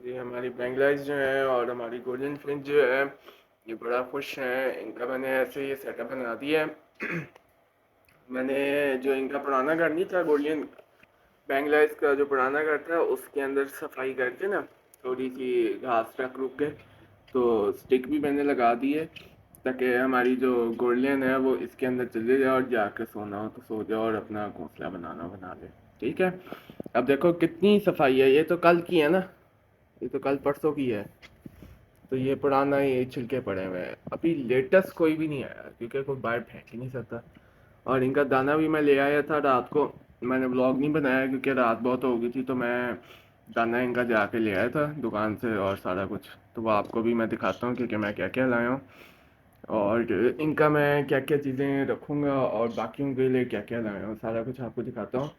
ये हमारी बेंगलाइज जो है और हमारी गोल्डन फिंच जो है ये बड़ा खुश हैं। इनका मैंने ऐसे ये सेटअप बना दिया है। मैंने जो इनका पुराना घर नहीं था, गोल्डन बेंगलाइज का जो पुराना घर था, उसके अंदर सफाई करके ना थोड़ी सी घास रख रुक के तो स्टिक भी मैंने लगा दी है, ताकि हमारी जो गोल्डन है वो इसके अंदर चले जाए और जाके सोना हो तो सो जाए और अपना घोंसला बनाना बना ले। ठीक है, अब देखो कितनी सफाई है। ये तो कल की है ना, ये तो कल परसों की है, तो ये पुराना ये छिलके पड़े हुए हैं। अभी लेटेस्ट कोई भी नहीं आया क्योंकि कोई बाहर फेंक ही नहीं सकता। और इनका दाना भी मैं ले आया था रात को। मैंने ब्लॉग नहीं बनाया क्योंकि रात बहुत हो गई थी, तो मैं दाना इनका जाके ले आया था दुकान से और सारा कुछ। तो वो आपको भी मैं दिखाता हूँ क्योंकि मैं क्या क्या लाया हूँ और इनका मैं क्या क्या चीज़ें रखूँगा और बाकियों के लिए क्या क्या लाया हूँ, सारा कुछ आपको दिखाता हूँ।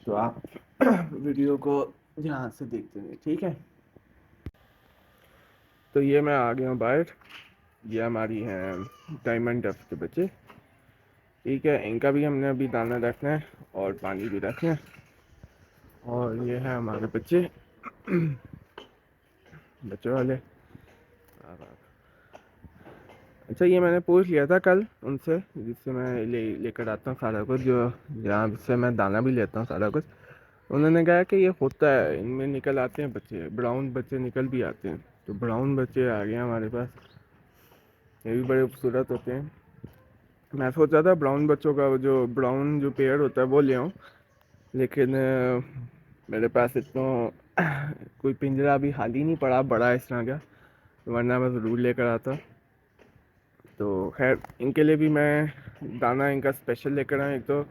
तो आप वीडियो को ध्यान से देखते रहिए, ठीक है। तो ये मैं आ गया हूँ बाहर। ये हमारी हैं डायमंड डफ के बच्चे। ठीक है, इनका भी हमने अभी दाना रखना है और पानी भी रखना है। और ये है हमारे बच्चे, बच्चों वाले। अच्छा, ये मैंने पूछ लिया था कल उनसे, जिससे मैं लेकर आता हूँ सारा कुछ, जो जहाँ से मैं दाना भी लेता हूँ सारा कुछ। उन्होंने कहा कि ये होता है, इनमें निकल आते हैं बच्चे, ब्राउन बच्चे निकल भी आते हैं। तो ब्राउन बच्चे आ गए हमारे पास, ये भी बड़े खूबसूरत होते हैं। मैं सोचा था ब्राउन बच्चों का जो ब्राउन जो पेयर होता है वो ले आऊँ, लेकिन मेरे पास इतना कोई पिंजरा अभी हाल ही नहीं पड़ा बड़ा इस तरह का, वरना मैं ज़रूर लेकर आता। तो खैर इनके लिए भी मैं दाना इनका स्पेशल लेकर आया। एक तो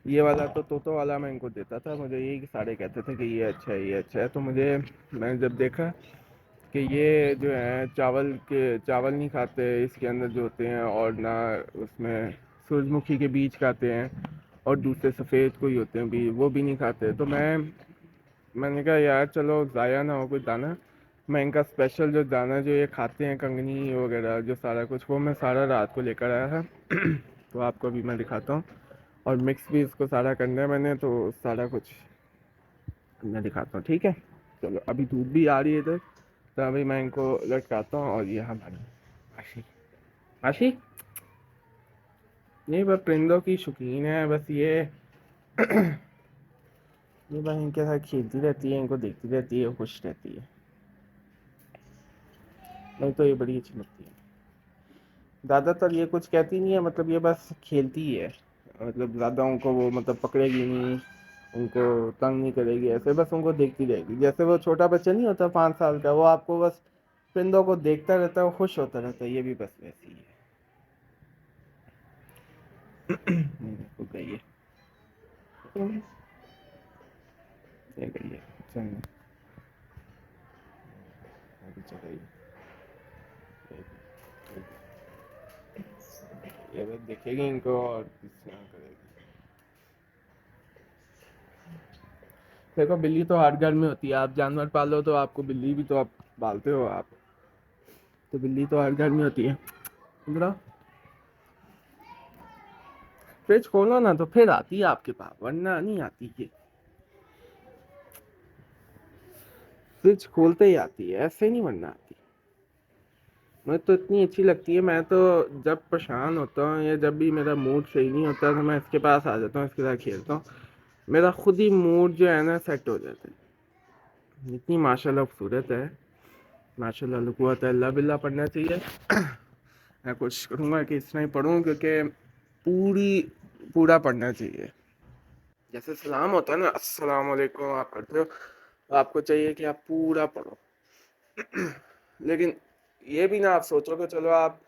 ये वाला तो तोतो वाला मैं इनको देता था, मुझे यही सारे कहते थे कि ये अच्छा है, ये अच्छा है। तो मुझे, मैंने जब देखा कि ये जो है चावल नहीं खाते इसके अंदर जो होते हैं, और ना उसमें सूरजमुखी के बीज खाते हैं, और दूसरे सफ़ेद कोई होते हैं भी वो भी नहीं खाते। तो मैंने कहा यार चलो ज़ाया ना हो कुछ दाना, मैं इनका स्पेशल जो दाना जो ये खाते हैं कंगनी वगैरह जो सारा कुछ, वो मैं सारा रात को लेकर आया था। तो आपको अभी मैं दिखाता हूँ। और मिक्स भी इसको सारा करना है मैंने, तो सारा कुछ मैं दिखाता हूँ, ठीक है। चलो, अभी धूप भी आ रही है इधर, तो अभी मैं इनको लटकाता हूँ। और ये हमारी आशी, आशी ये बस परिंदों की शौकीन है, बस ये बस इनके साथ खेलती रहती है, इनको देखती रहती है, खुश रहती है। नहीं तो ये बड़ी अच्छी लगती है। ज़्यादातर ये कुछ कहती नहीं है, मतलब ये बस खेलती ही है। मतलब ज़्यादा उनको वो मतलब पकड़ेगी नहीं, उनको तंग नहीं करेगी, ऐसे बस उनको देखती रहेगी। जैसे वो छोटा बच्चा नहीं होता 5 साल का, वो आपको बस परिंदों को देखता रहता है, वो खुश होता रहता है, ये भी बस वैसी ही है। देखो गई है, ये गई है, चल आगे चल रही है। ये बस देखेगी इनको और इस तरह करेगी। देखो बिल्ली तो हर घर में होती है, आप जानवर पालो तो आपको बिल्ली भी तो आप पालते हो आप, तो बिल्ली तो हर घर में होती है। जरा फ्रिज खोलो ना तो फिर आती है आपके पास, वरना नहीं आती ये। फ्रिज खोलते ही आती है, ऐसे नहीं वरना आती। मुझे तो इतनी अच्छी लगती है। मैं तो जब परेशान होता हूँ या जब भी मेरा मूड सही नहीं होता, तो मैं इसके पास आ जाता हूँ, इसके साथ खेलता हूँ, मेरा खुद ही मूड जो है ना सेट हो जाता है। इतनी माशाल्लाह खूबसूरत है, माशाल्लाह लुकुवत है, अल्लाह बिल्ला पढ़ना चाहिए। मैं कोशिश करूँगा कि इतना ही पढ़ूँ, क्योंकि पूरी पूरा पढ़ना चाहिए। जैसे सलाम होता है ना, अस्सलाम वालेकुम आप करते हो, तो आपको चाहिए कि आप पूरा पढ़ो। लेकिन ये भी ना आप सोचो कि चलो आप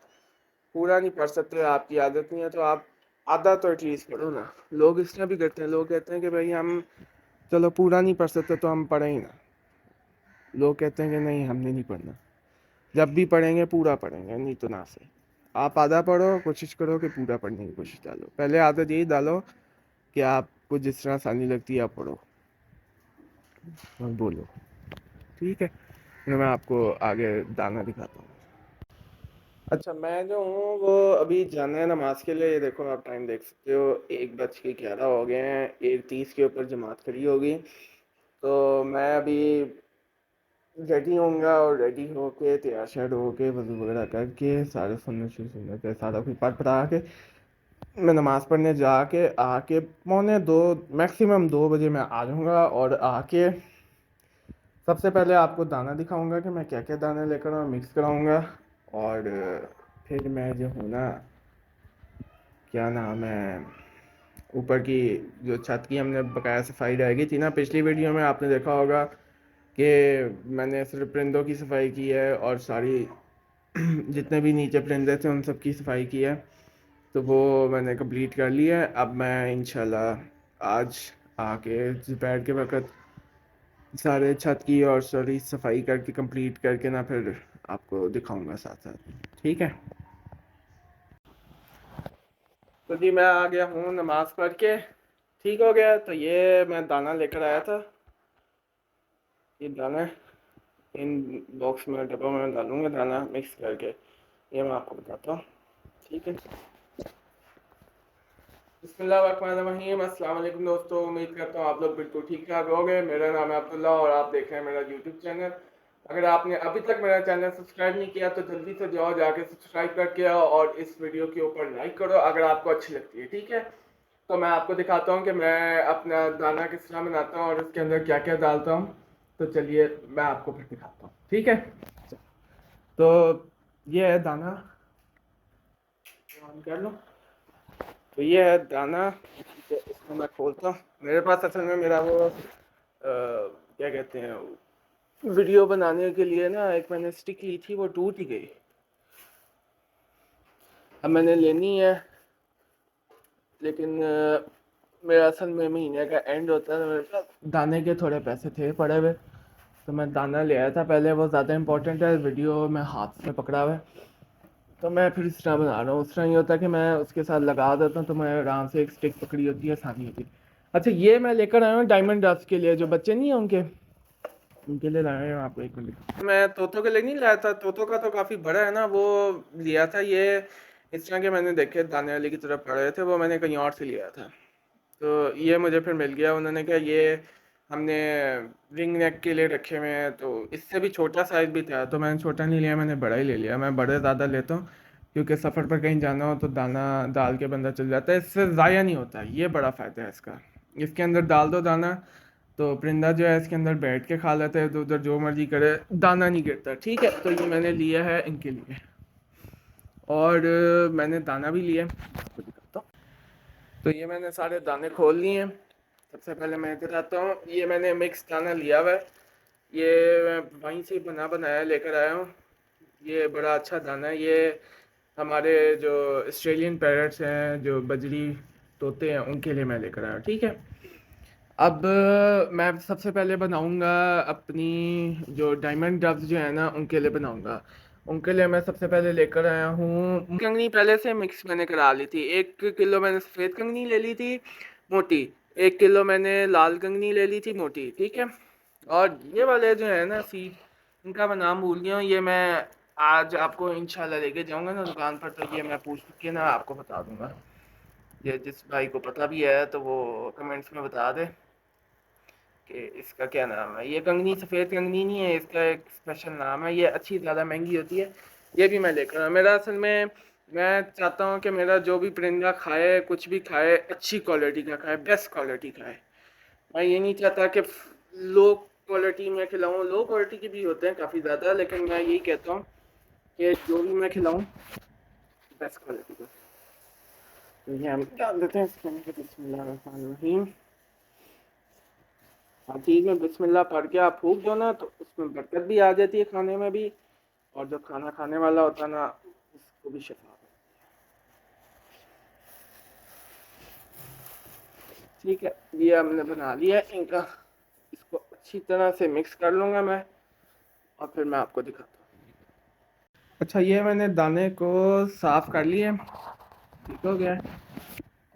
पूरा नहीं पढ़ सकते, आपकी आदत नहीं है, तो आप आधा तो एटलीस्ट पढ़ो ना। लोग इस तरह भी करते हैं, लोग कहते हैं कि भाई हम चलो पूरा नहीं पढ़ सकते तो हम पढ़ें ही ना। लोग कहते हैं कि नहीं हमने नहीं पढ़ना, जब भी पढ़ेंगे पूरा पढ़ेंगे, नहीं तो ना सही। आप आधा पढ़ो, कोशिश करो कि पूरा पढ़ने की कोशिश डालो। पहले आदत यही डालो कि आपको जिस तरह आसानी लगती है आप पढ़ो और बोलो, ठीक है। फिर मैं आपको आगे दाना दिखाता हूँ। अच्छा, मैं जो हूँ वो अभी जाना है नमाज के लिए। ये देखो आप टाइम देख सकते हो, 1:11 हो गए हैं, 1:30 के ऊपर जमात खड़ी होगी। तो मैं अभी रेडी होऊंगा और रेडी होके तैयार श्यार होके वजू वगैरह करके सारे सुनने शुरू सुनने के सारा कुछ पढ़ पढ़ा के मैं नमाज़ पढ़ने जाके आके पौने 2 मैक्सिमम 2 बजे मैं आ जाऊँगा। और आके सबसे पहले आपको दाना दिखाऊंगा कि मैं क्या क्या दाना लेकर और मिक्स कराऊंगा। और फिर मैं जो हूँ ना, क्या नाम है, ऊपर की जो छत की हमने बकाया सफाई रह गई थी ना, पिछली वीडियो में आपने देखा होगा कि मैंने सिर्फ परिंदों की सफाई की है और सारी जितने भी नीचे परिंदे थे उन सब की सफाई की है। तो वो मैंने कंप्लीट कर लिया है। अब मैं इंशाल्लाह आज आके दोपहर के वक्त सारे छत की और सारी सफाई करके कंप्लीट करके ना फिर आपको दिखाऊंगा साथ साथ। ठीक है, तो जी मैं आ गया हूँ नमाज पढ़ के, ठीक हो गया। तो ये मैं दाना लेकर आया था, ये दाना इन बॉक्स में डब्बों में डालूंगा दाना मिक्स करके, ये मैं आपको बताता हूँ। ठीक है, बिस्मिल्लाहिर्रहमानिर्रहीम, अस्सलाम वालेकुम दोस्तों। उम्मीद करता हूँ आप लोग बिल्कुल ठीक ठाक होंगे। मेरा नाम है अब्दुल्ला और आप देख रहे हैं मेरा यूट्यूब चैनल। अगर आपने अभी तक मेरा चैनल सब्सक्राइब नहीं किया तो जल्दी से जाओ, जाके सब्सक्राइब करके आओ और इस वीडियो के ऊपर लाइक करो अगर आपको अच्छी लगती है। ठीक है, तो मैं आपको दिखाता हूँ कि मैं अपना दाना किस तरह बनाता हूँ और इसके अंदर क्या क्या डालता हूँ। तो चलिए मैं आपको फिर दिखाता हूँ। ठीक है, तो ये है दाना, ऑन कर लो। तो ये है दाना, ठीक है, इसको मैं खोलता हूँ। मेरे पास असल में मेरा वो क्या कहते हैं, वीडियो बनाने के लिए ना एक मैंने स्टिक ली थी, वो टूट ही गई। अब मैंने लेनी है, लेकिन मेरा असल में महीने का एंड होता है तो मेरे पास दाने के थोड़े पैसे थे पड़े हुए, तो मैं दाना ले आया था पहले। वो ज़्यादा इंपॉर्टेंट है, वीडियो में हाथ से पकड़ा हुआ है तो मैं फिर इस तरह बना रहा हूँ। उस तरह ये होता है कि मैं उसके साथ लगा देता हूँ तो मैं आराम से एक स्टिक पकड़ी होती है, आसानी होती है। अच्छा, ये मैं लेकर आया हूँ डायमंड डस्ट के लिए, जो बच्चे नहीं हैं उनके लिए लाया हूँ। आपको एक मिनट, मैं तोतों के लिए नहीं लाया था, तोतों का तो काफ़ी बड़ा है ना, वो लिया था ये इस तरह के, मैंने देखे दाने वाले की तरफ पड़े थे, वो मैंने कहीं और से लिया था। तो ये मुझे फिर मिल गया, उन्होंने कहा ये हमने रिंग नेक के लिए रखे हुए हैं। तो इससे भी छोटा साइज़ भी था तो मैंने छोटा नहीं लिया, मैंने बड़ा ही ले लिया। मैं बड़े ज़्यादा लेता हूँ क्योंकि सफ़र पर कहीं जाना हो तो दाना डाल के बंदा चल जाता है, इससे ज़ाया नहीं होता है, ये बड़ा फ़ायदा है इसका। इसके अंदर डाल दो दाना तो परिंदा जो है इसके अंदर बैठ के खा लेता है, तो उधर जो मर्जी करे दाना नहीं गिरता। ठीक है, तो ये मैंने लिया है इनके लिए। और मैंने दाना भी लिया है, आपको दिखाता हूँ। तो ये मैंने सारे दाने खोल लिए हैं। सबसे पहले मैं इधर आता हूँ, ये मैंने मिक्स दाना लिया हुआ है, ये मैं वहीं से बना बनाया लेकर आया हूँ। ये बड़ा अच्छा दाना है, ये हमारे जो ऑस्ट्रेलियन पैरट्स हैं, जो बजरी तोते हैं, उनके लिए मैं लेकर आया हूँ। ठीक है, अब मैं सबसे पहले बनाऊंगा अपनी जो डायमंड डव्स जो है ना उनके लिए बनाऊंगा। उनके लिए मैं सबसे पहले लेकर आया हूँ कंगनी, पहले से मिक्स मैंने करा ली थी। 1 किलो मैंने सफ़ेद कंगनी ले ली थी मोटी, 1 किलो मैंने लाल कंगनी ले ली थी मोटी। ठीक है, और ये वाले जो है ना सीड, इनका मैं नाम भूल गया हूँ, ये मैं आज आपको इंशाल्लाह लेके जाऊँगा ना दुकान पर, तो ये मैं पूछ के ना आपको बता दूँगा। ये जिस भाई को पता भी है तो वो कमेंट्स में बता दे कि इसका क्या नाम है। ये कंगनी सफ़ेद कंगनी नहीं है, इसका एक स्पेशल नाम है, ये अच्छी ज़्यादा महंगी होती है। ये भी मैं लेकर आया। मेरा असल में मैं चाहता हूँ कि मेरा जो भी परिंदा खाए, कुछ भी खाए, अच्छी क्वालिटी का खाए, बेस्ट क्वालिटी खाए। मैं ये नहीं चाहता कि लो क्वालिटी में खिलाऊँ। लो क्वालिटी के भी होते हैं काफ़ी ज़्यादा, लेकिन मैं यही कहता हूँ कि जो भी मैं खिलाऊँ बेस्ट क्वालिटी का। तो ये हम डाल देते हैं इसके अंदर, बिस्मिल्लाहिर्रहमानिर्रहीम। हर चीज़ में बिस्मिल्लाह पढ़ के आप फूक दो ना तो उसमें बरकत भी आ जाती है खाने में भी, और जो खाना खाने वाला होता है ना उसको भी शफा होती है। ठीक है, ये हमने बना लिया इनका, इसको अच्छी तरह से मिक्स कर लूँगा मैं और फिर मैं आपको दिखाता हूँ। अच्छा, ये मैंने दाने को साफ़ कर लिया, ठीक हो गया।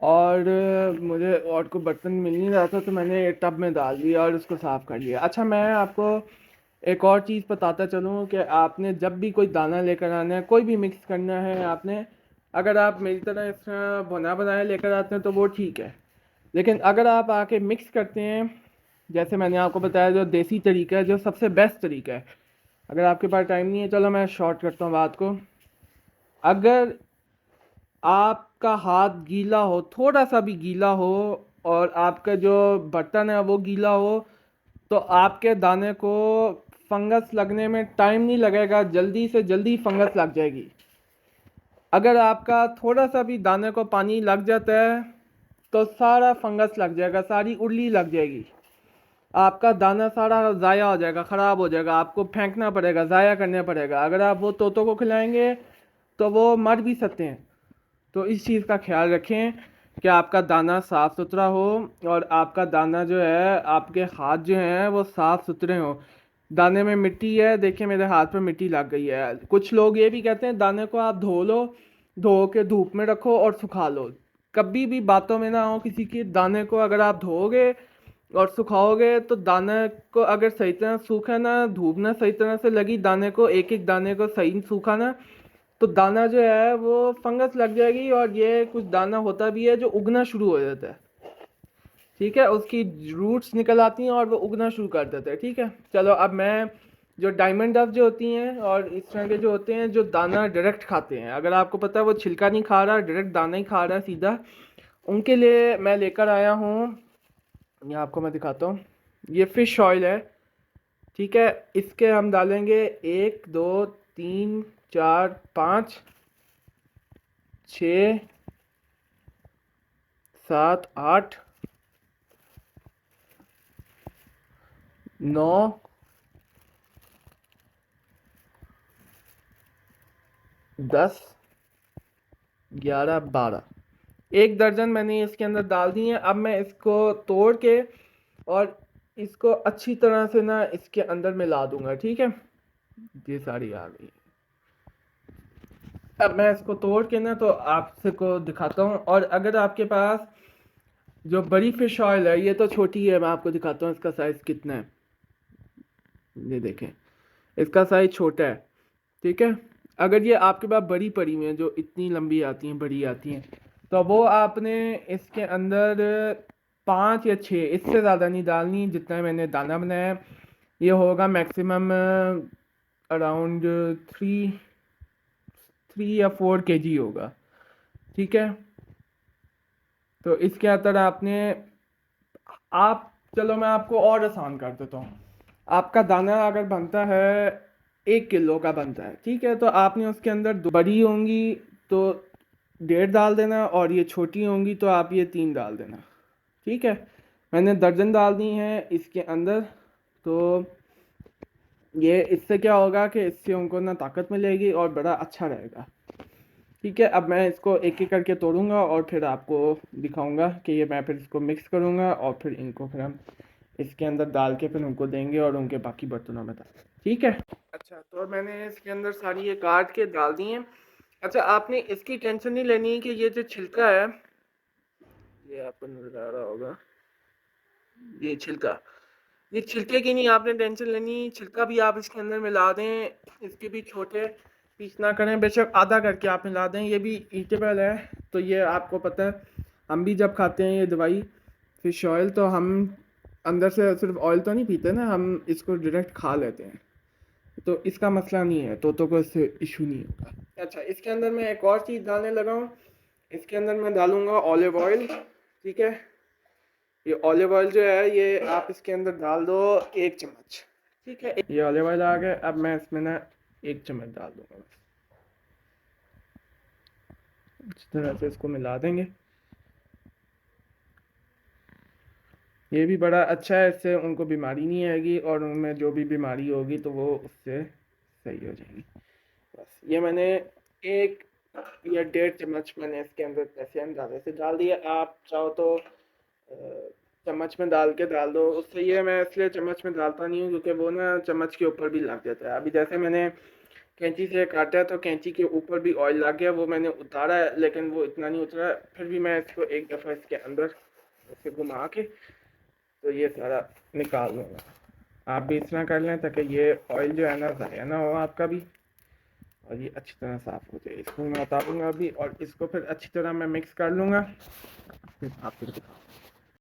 और मुझे और को बर्तन मिल नहीं रहा था तो मैंने एक टब में डाल दिया और उसको साफ़ कर लिया। अच्छा, मैं आपको एक और चीज़ बताता चलूँ कि आपने जब भी कोई दाना लेकर आना है, कोई भी मिक्स करना है आपने, अगर आप मेरी तरह इस तरह बना बनाया लेकर आते हैं तो वो ठीक है, लेकिन अगर आप आके मिक्स करते हैं, जैसे मैंने आपको बताया जो देसी तरीका है, जो सबसे बेस्ट तरीका है, अगर आपके पास टाइम नहीं है, चलो मैं शॉर्ट करता हूँ बात को। अगर आपका हाथ गीला हो, थोड़ा सा भी गीला हो, और आपका जो बर्तन है वो गीला हो, तो आपके दाने को फंगस लगने में टाइम नहीं लगेगा, जल्दी से जल्दी फंगस लग जाएगी। अगर आपका थोड़ा सा भी दाने को पानी लग जाता है तो सारा फंगस लग जाएगा, सारी उर्ली लग जाएगी, आपका दाना सारा ज़ाया हो जाएगा, ख़राब हो जाएगा, आपको फेंकना पड़ेगा, ज़ाया करना पड़ेगा। अगर आप वो तोतों को खिलाएंगे तो वो मर भी सकते हैं। तो इस चीज़ का ख्याल रखें कि आपका दाना साफ़ सुथरा हो, और आपका दाना जो है, आपके हाथ जो हैं वो साफ़ सुथरे हों। दाने में मिट्टी है, देखिए मेरे हाथ पे मिट्टी लग गई है। कुछ लोग ये भी कहते हैं दाने को आप धो लो, धो के धूप में रखो और सुखा लो। कभी भी बातों में ना हो किसी की। दाने को अगर आप धोओगे और सुखाओगे तो दाने को अगर सही तरह सूखा ना, धूप ना सही तरह से लगी दाने को, एक एक दाने को सही सूखा ना, तो दाना जो है वो फंगस लग जाएगी। और ये कुछ दाना होता भी है जो उगना शुरू हो जाता है, ठीक है, उसकी रूट्स निकल आती हैं और वो उगना शुरू कर देते हैं, ठीक है। चलो अब मैं, जो डायमंड डव जो होती हैं और इस तरह के जो होते हैं जो दाना डायरेक्ट खाते हैं, अगर आपको पता है वो छिलका नहीं खा रहा, डायरेक्ट दाना ही खा रहा है सीधा, उनके लिए मैं लेकर आया हूँ, ये आपको मैं दिखाता हूँ। ये फ़िश ऑयल है, ठीक है। इसके हम डालेंगे 1 2 3 4 5 6 7 8 9 10 11 12, 1 दर्जन मैंने इसके अंदर डाल दी है। अब मैं इसको तोड़ के और इसको अच्छी तरह से ना इसके अंदर मिला दूंगा, ठीक है। ये सारी आ गई। अब मैं इसको तोड़ के ना तो आपसे को दिखाता हूँ। और अगर आपके पास जो बड़ी फिश ऑयल है, ये तो छोटी है, मैं आपको दिखाता हूँ इसका साइज़ कितना है। ये देखें, इसका साइज़ छोटा है, ठीक है। अगर ये आपके पास बड़ी पड़ी हुई है जो इतनी लंबी आती हैं, बड़ी आती हैं, तो वो आपने इसके अंदर 5 या 6, इससे ज़्यादा नहीं डालनी जितना मैंने दाना बनाया है। ये होगा मैक्सिमम अराउंड 3 या 4 kg होगा, ठीक है। तो इसके अंदर आपने, आप, चलो मैं आपको और आसान कर देता हूँ। आपका दाना अगर बनता है 1 किलो का बनता है, ठीक है, तो आपने उसके अंदर बड़ी होंगी तो 1.5 डाल देना, और ये छोटी होंगी तो आप ये 3 डाल देना, ठीक है। मैंने दर्जन डाल दी हैं इसके अंदर। तो ये इससे क्या होगा कि इससे उनको ना ताकत मिलेगी और बड़ा अच्छा रहेगा, ठीक है। अब मैं इसको एक एक करके तोड़ूंगा और फिर आपको दिखाऊंगा कि ये, मैं फिर इसको मिक्स करूंगा और फिर इनको फिर हम इसके अंदर डाल के फिर उनको देंगे और उनके बाकी बर्तनों में डाल, ठीक है। अच्छा, तो मैंने इसके अंदर सारी ये काट के डाल दी हैं। अच्छा, आपने इसकी टेंशन नहीं लेनी कि ये जो छिलका है, ये आपको नजर आ रहा होगा, ये छिलका, ये छिलके की नहीं आपने टेंशन लेनी। छिलका भी आप इसके अंदर मिला दें, इसके भी छोटे पीस ना करें, बेशक आधा करके आप मिला दें, ये भी ईटेबल है। तो ये आपको पता है, हम भी जब खाते हैं ये दवाई फिश ऑयल, तो हम अंदर से सिर्फ ऑयल तो नहीं पीते ना, हम इसको डायरेक्ट खा लेते हैं, तो इसका मसला नहीं है, तो कोई इससे इशू नहीं होगा। अच्छा, इसके अंदर मैं एक और चीज़ डालने लगा हूँ। इसके अंदर मैं डालूँगा ऑलिव ऑयल, ठीक है। ये ऑलिव ऑयल जो है ये आप इसके अंदर डाल दो 1 चम्मच, ठीक है। ये ऑलिव ऑयल आ गया। अब मैं इसमें ना 1 चम्मच डाल दूंगा बस, इस तरह से इसको मिला देंगे। ये भी बड़ा अच्छा है, इससे उनको बीमारी नहीं आएगी और उनमें जो भी बीमारी होगी तो वो उससे सही हो जाएगी। बस ये मैंने 1 या 1.5 चम्मच मैंने इसके अंदर ऐसे अंदाजे से डाल दिया। आप चाहो तो चम्मच में डाल के डाल दो, उससे ये, मैं इसलिए चम्मच में डालता नहीं हूँ क्योंकि वो ना चम्मच के ऊपर भी लग जाता है। अभी जैसे मैंने कैंची से काटा है तो कैंची के ऊपर भी ऑयल लग गया, वो मैंने उतारा है लेकिन वो इतना नहीं उतरा, फिर भी मैं इसको एक दफ़ा इसके अंदर ऐसे घुमा के तो ये सारा निकाल लूँगा। आप भी इस तरह कर लें ताकि ये ऑयल जो है ना ज़ाया ना हो आपका भी, और ये अच्छी तरह साफ़ हो जाए। इसको मैं उतारूँगा अभी और इसको फिर अच्छी तरह मैं मिक्स कर लूँगा, फिर आपको